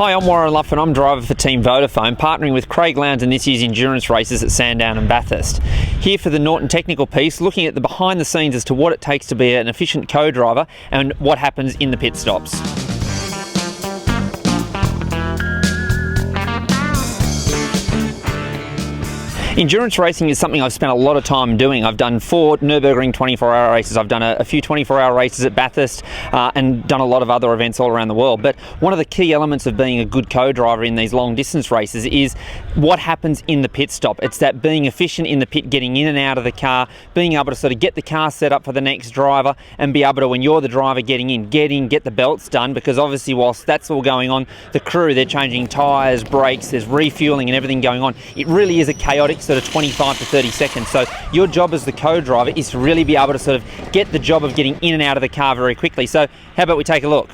Hi, I'm Warren Luff and I'm driver for TeamVodafone, partnering with Craig Lowndes in this year's endurance races at Sandown and Bathurst. Here for the Norton technical piece, looking at the behind the scenes as to what it takes to be an efficient co-driver and what happens in the pit stops. Endurance racing is something I've spent a lot of time doing. I've done 4 Nürburgring 24-hour races. I've done a few 24-hour races at Bathurst and done a lot of other events all around the world. But one of the key elements of being a good co-driver in these long distance races is what happens in the pit stop. It's that being efficient in the pit, getting in and out of the car, being able to sort of get the car set up for the next driver and be able to, when you're the driver, get the belts done, because obviously whilst that's all going on, the crew, they're changing tyres, brakes, there's refueling and everything going on. It really is a chaotic sort of 25 to 30 seconds. So your job as the co-driver is to really be able to sort of get the job of getting in and out of the car very quickly. So how about we take a look?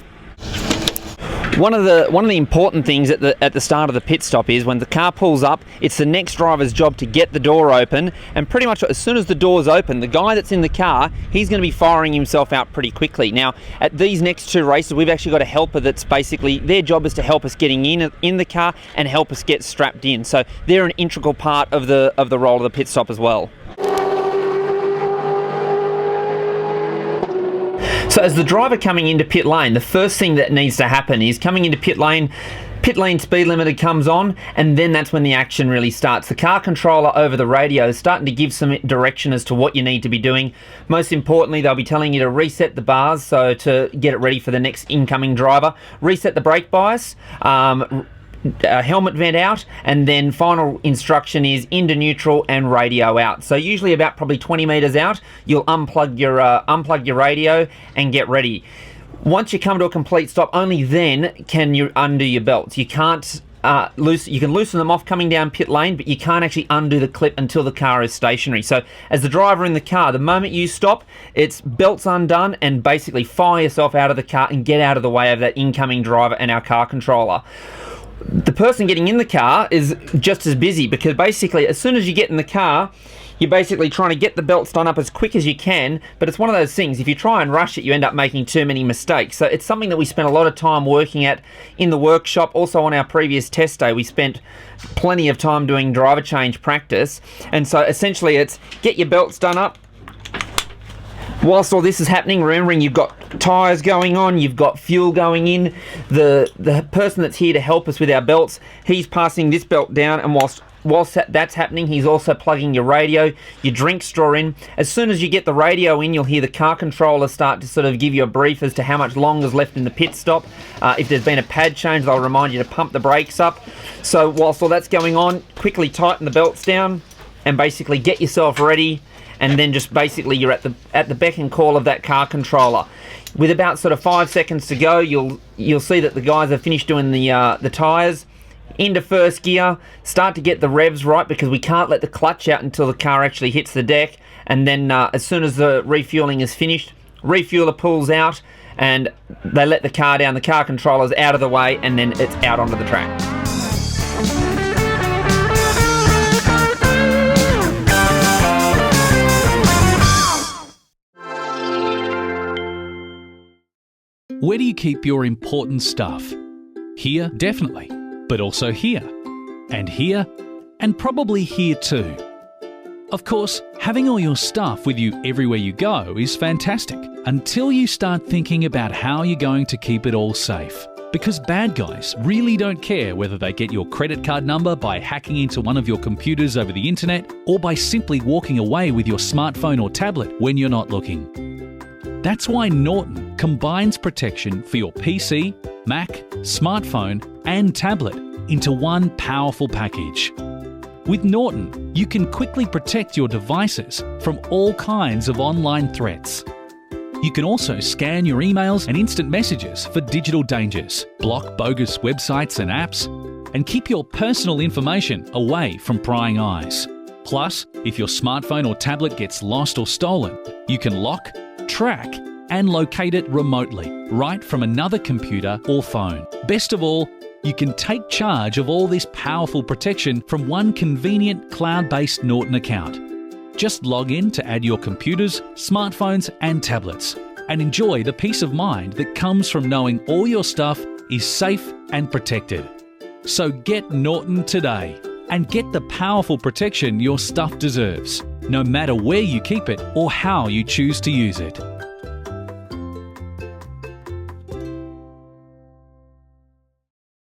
One of the important things at the start of the pit stop is when the car pulls up, it's the next driver's job to get the door open, and pretty much as soon as the door's open, the guy that's in the car, he's going to be firing himself out pretty quickly. Now, at these next 2 races, we've actually got a helper that's basically, their job is to help us getting in the car and help us get strapped in. So they're an integral part of the role of the pit stop as well. So as the driver coming into pit lane, the first thing that needs to happen is coming into pit lane speed limiter comes on, and then that's when the action really starts. The car controller over the radio is starting to give some direction as to what you need to be doing. Most importantly, they'll be telling you to reset the bars, so to get it ready for the next incoming driver, reset the brake bias, helmet vent out, and then final instruction is into neutral and radio out. So usually about probably 20 meters out, you'll unplug your radio and get ready. Once you come to a complete stop, only then can you undo your belts. You can't you can loosen them off coming down pit lane, but you can't actually undo the clip until the car is stationary. So as the driver in the car, the moment you stop, it's belts undone and basically fire yourself out of the car and get out of the way of that incoming driver and our car controller. The person getting in the car is just as busy, because basically as soon as you get in the car, you're basically trying to get the belts done up as quick as you can, but it's one of those things, if you try and rush it, you end up making too many mistakes. So it's something that we spent a lot of time working at in the workshop. Also on our previous test day, we spent plenty of time doing driver change practice. And so essentially it's get your belts done up. Whilst all this is happening, remembering you've got tyres going on, you've got fuel going in, the person that's here to help us with our belts, he's passing this belt down, and whilst that's happening, he's also plugging your radio, your drink straw in. As soon as you get the radio in, you'll hear the car controller start to sort of give you a brief as to how much longer is left in the pit stop. If there's been a pad change, they'll remind you to pump the brakes up. So whilst all that's going on, quickly tighten the belts down and basically get yourself ready. And then just basically you're at the beck and call of that car controller. With about sort of 5 seconds to go, you'll see that the guys have finished doing the tyres. Into first gear, start to get the revs right, because we can't let the clutch out until the car actually hits the deck. And then as soon as the refueling is finished, refueler pulls out and they let the car down. The car controller's out of the way, and then it's out onto the track. Where do you keep your important stuff? Here, definitely, but also here, and probably here too. Of course, having all your stuff with you everywhere you go is fantastic, until you start thinking about how you're going to keep it all safe. Because bad guys really don't care whether they get your credit card number by hacking into one of your computers over the internet, or by simply walking away with your smartphone or tablet when you're not looking. That's why Norton combines protection for your PC, Mac, smartphone and tablet into one powerful package. With Norton, you can quickly protect your devices from all kinds of online threats. You can also scan your emails and instant messages for digital dangers, block bogus websites and apps, and keep your personal information away from prying eyes. Plus, if your smartphone or tablet gets lost or stolen, you can lock, track and locate it remotely, right from another computer or phone. Best of all, you can take charge of all this powerful protection from one convenient cloud-based Norton account. Just log in to add your computers, smartphones and tablets, and enjoy the peace of mind that comes from knowing all your stuff is safe and protected. So get Norton today and get the powerful protection your stuff deserves, no matter where you keep it or how you choose to use it.